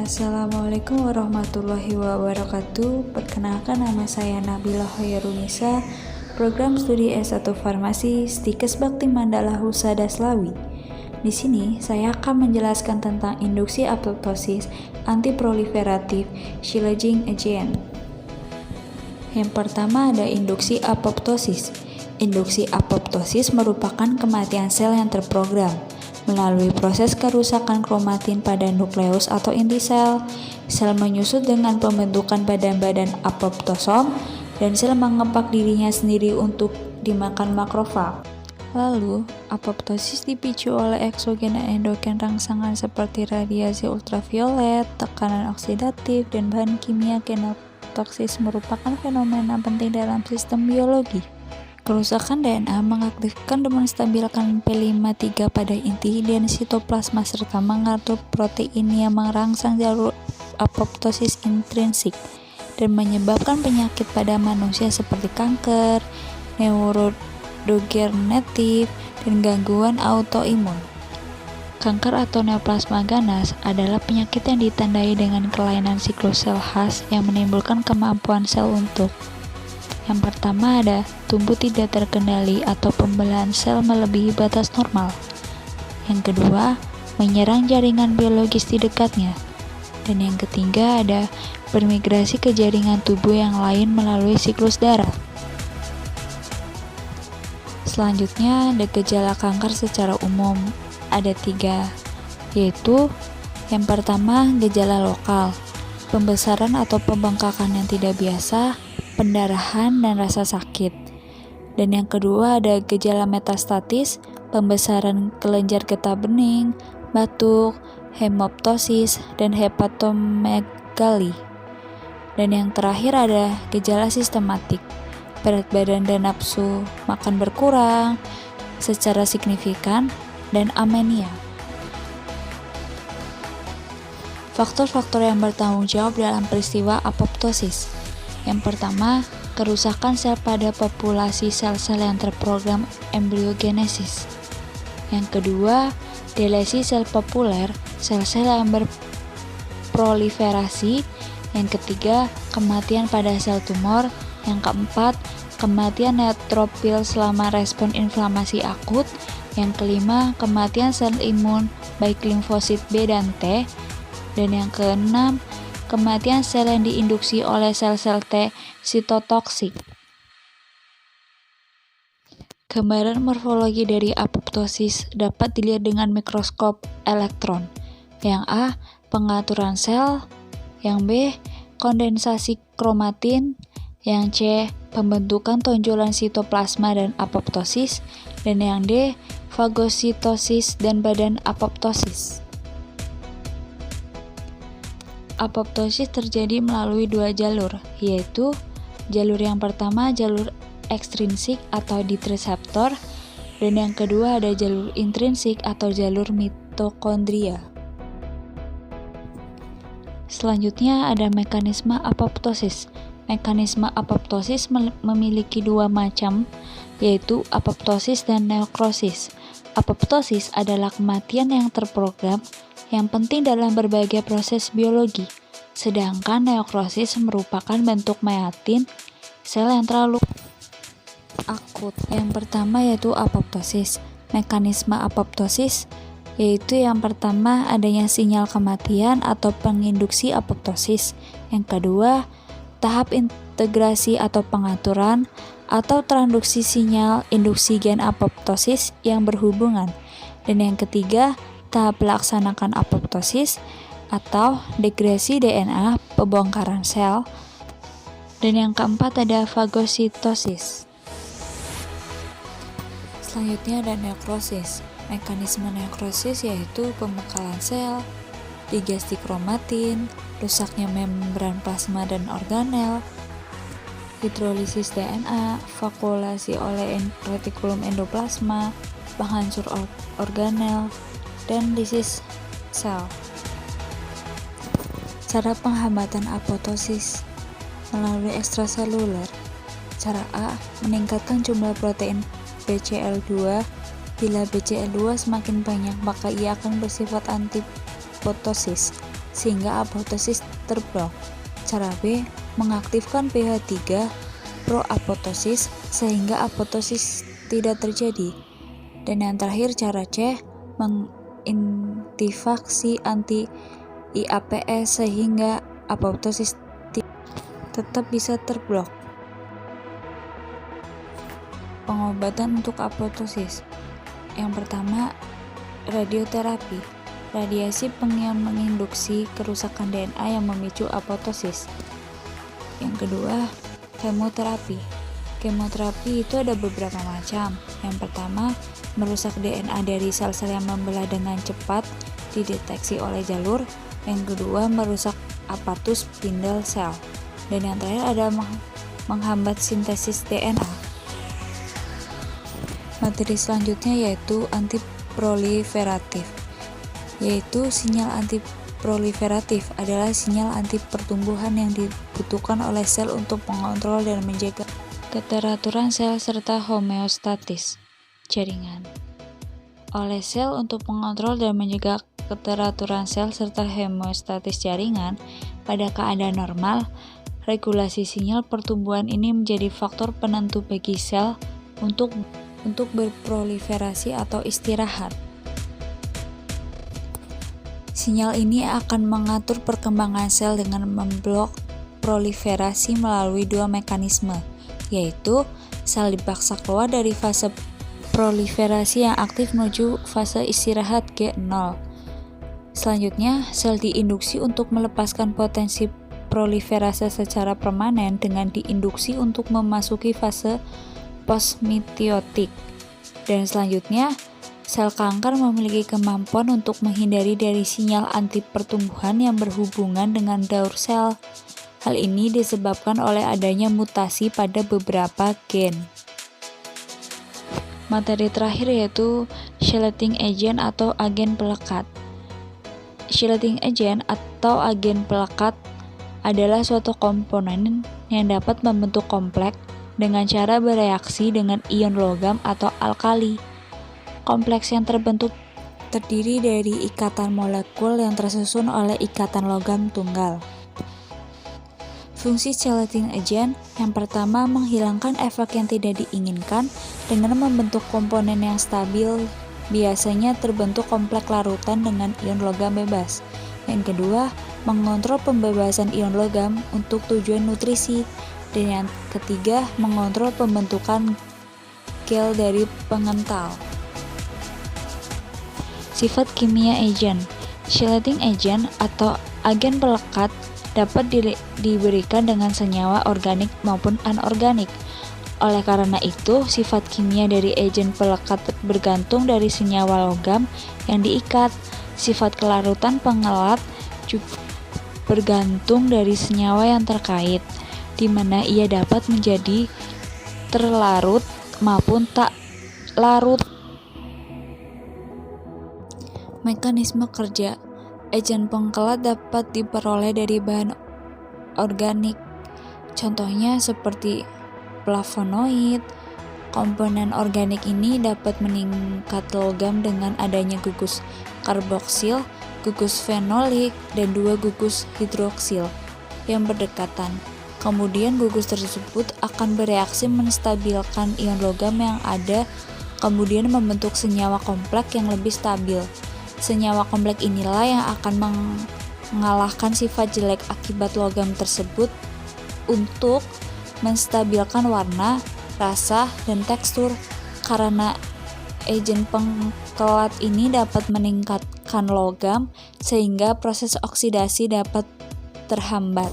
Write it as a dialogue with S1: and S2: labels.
S1: Assalamualaikum warahmatullahi wabarakatuh. Perkenalkan, nama saya Nabila Hoyrunisa, program studi S1 Farmasi Stikes Bakti Mandala Husada Slawi. Di sini saya akan menjelaskan tentang induksi apoptosis antiproliferatif Shilajit agent. Yang pertama ada induksi apoptosis. Induksi apoptosis merupakan kematian sel yang terprogram melalui proses kerusakan kromatin pada nukleus atau inti sel. Sel menyusut dengan pembentukan badan-badan apoptosom dan sel mengepak dirinya sendiri untuk dimakan makrofag. Lalu, apoptosis dipicu oleh eksogen dan endogen rangsangan seperti radiasi ultraviolet, tekanan oksidatif, dan bahan kimia genotoksis merupakan fenomena penting dalam sistem biologi. Kerusakan DNA mengaktifkan dan menstabilkan P53 pada inti dan sitoplasma serta mengatur protein yang merangsang jalur apoptosis intrinsik dan menyebabkan penyakit pada manusia seperti kanker, neurodegeneratif, dan gangguan autoimun. Kanker atau neoplasma ganas adalah penyakit yang ditandai dengan kelainan siklus sel khas yang menimbulkan kemampuan sel untuk: yang pertama ada tumbuh tidak terkendali atau pembelahan sel melebihi batas normal. Yang kedua, menyerang jaringan biologis di dekatnya. Dan yang ketiga ada bermigrasi ke jaringan tubuh yang lain melalui siklus darah. Selanjutnya ada gejala kanker secara umum. Ada 3, yaitu yang pertama gejala lokal, pembesaran atau pembengkakan yang tidak biasa, pendarahan dan rasa sakit. Dan yang kedua ada gejala metastatis, pembesaran kelenjar getah bening, batuk, hemoptosis, dan hepatomegali. Dan yang terakhir ada gejala sistematik, berat badan dan nafsu makan berkurang secara signifikan, dan anemia. Faktor-faktor yang bertanggung jawab dalam peristiwa apoptosis. Yang pertama, kerusakan sel pada populasi sel-sel yang terprogram embriogenesis. Yang kedua, delesi sel populer, sel-sel yang berproliferasi. Yang ketiga, kematian pada sel tumor. Yang keempat, kematian neutrofil selama respon inflamasi akut. Yang kelima, kematian sel imun baik limfosit B dan T. Dan yang keenam, kematian sel yang diinduksi oleh sel-sel T sitotoksik. Gambaran morfologi dari apoptosis dapat dilihat dengan mikroskop elektron. Yang A, pengaturan sel. Yang B, kondensasi kromatin. Yang C, pembentukan tonjolan sitoplasma dan apoptosis. Dan yang D, fagositosis dan badan apoptosis. Apoptosis terjadi melalui 2 jalur, yaitu jalur yang pertama jalur ekstrinsik atau di reseptor, dan yang kedua ada jalur intrinsik atau jalur mitokondria. Selanjutnya ada mekanisme apoptosis. Mekanisme apoptosis memiliki 2 macam, yaitu apoptosis dan nekrosis. Apoptosis adalah kematian yang terprogram yang penting dalam berbagai proses biologi, sedangkan nekrosis merupakan bentuk meatin sel yang terlalu akut. Yang pertama yaitu apoptosis. Mekanisme apoptosis yaitu yang pertama adanya sinyal kematian atau penginduksi apoptosis. Yang kedua, tahap integrasi atau pengaturan atau transduksi sinyal induksi gen apoptosis yang berhubungan. Dan yang ketiga, tahap melaksanakan apoptosis atau degresi DNA, pembongkaran sel. Dan yang keempat ada fagositosis. Selanjutnya ada nekrosis. Mekanisme nekrosis yaitu pembekalan sel, digesti kromatin, rusaknya membran plasma dan organel, hidrolisis DNA, vakuolasi oleh retikulum endoplasma, penghancur organel, dan lisis sel. Cara penghambatan apoptosis melalui ekstraseluler. Cara A, meningkatkan jumlah protein BCL2. Bila BCL2 semakin banyak, maka ia akan bersifat antipoptosis. sehingga apoptosis terblok. Cara B, mengaktifkan pH 3 pro-apoptosis sehingga apoptosis tidak terjadi. Dan yang terakhir cara C, menginaktifasi anti-IAPS sehingga apoptosis tetap bisa terblok. Pengobatan untuk apoptosis. Yang pertama, radioterapi. Radiasi pengion menginduksi kerusakan DNA yang memicu apoptosis. Yang kedua, kemoterapi. Kemoterapi itu ada beberapa macam. Yang pertama, merusak DNA dari sel-sel yang membelah dengan cepat dideteksi oleh jalur. Yang kedua, merusak apoptosis spindle sel. Dan yang terakhir ada menghambat sintesis DNA. Materi selanjutnya yaitu antiproliferatif. Yaitu sinyal antiproliferatif adalah sinyal anti pertumbuhan yang dibutuhkan oleh sel untuk mengontrol dan menjaga keteraturan sel serta homeostatis jaringan. Oleh sel untuk mengontrol dan menjaga keteraturan sel serta homeostatis jaringan pada keadaan normal, regulasi sinyal pertumbuhan ini menjadi faktor penentu bagi sel untuk berproliferasi atau istirahat. Sinyal ini akan mengatur perkembangan sel dengan memblok proliferasi melalui dua mekanisme, yaitu sel dipaksa keluar dari fase proliferasi yang aktif menuju fase istirahat G0. Selanjutnya, sel diinduksi untuk melepaskan potensi proliferasi secara permanen dengan diinduksi untuk memasuki fase postmitiotik. Dan selanjutnya, sel kanker memiliki kemampuan untuk menghindari dari sinyal anti pertumbuhan yang berhubungan dengan daur sel. Hal ini disebabkan oleh adanya mutasi pada beberapa gen. Materi terakhir yaitu chelating agent atau agen pelekat. Chelating agent atau agen pelekat adalah suatu komponen yang dapat membentuk kompleks dengan cara bereaksi dengan ion logam atau alkali. Kompleks yang terbentuk terdiri dari ikatan molekul yang tersusun oleh ikatan logam tunggal. Fungsi chelating agent yang pertama menghilangkan efek yang tidak diinginkan dengan membentuk komponen yang stabil, biasanya terbentuk kompleks larutan dengan ion logam bebas. Yang kedua, mengontrol pembebasan ion logam untuk tujuan nutrisi. Dan yang ketiga, mengontrol pembentukan gel dari pengental. Sifat kimia agent. Chelating agent atau agen pelekat dapat diberikan dengan senyawa organik maupun anorganik. Oleh karena itu, sifat kimia dari agen pelekat bergantung dari senyawa logam yang diikat. Sifat kelarutan pengelat juga bergantung dari senyawa yang terkait, di mana ia dapat menjadi terlarut maupun tak larut. Mekanisme kerja. Agen pengkelat dapat diperoleh dari bahan organik. Contohnya seperti flavonoid. Komponen organik ini dapat meningkat logam dengan adanya gugus karboksil, gugus fenolik, dan dua gugus hidroksil yang berdekatan. Kemudian gugus tersebut akan bereaksi menstabilkan ion logam yang ada, kemudian membentuk senyawa kompleks yang lebih stabil. Senyawa kompleks inilah yang akan mengalahkan sifat jelek akibat logam tersebut untuk menstabilkan warna, rasa, dan tekstur. Karena agen pengkelat ini dapat meningkatkan logam, sehingga proses oksidasi dapat terhambat.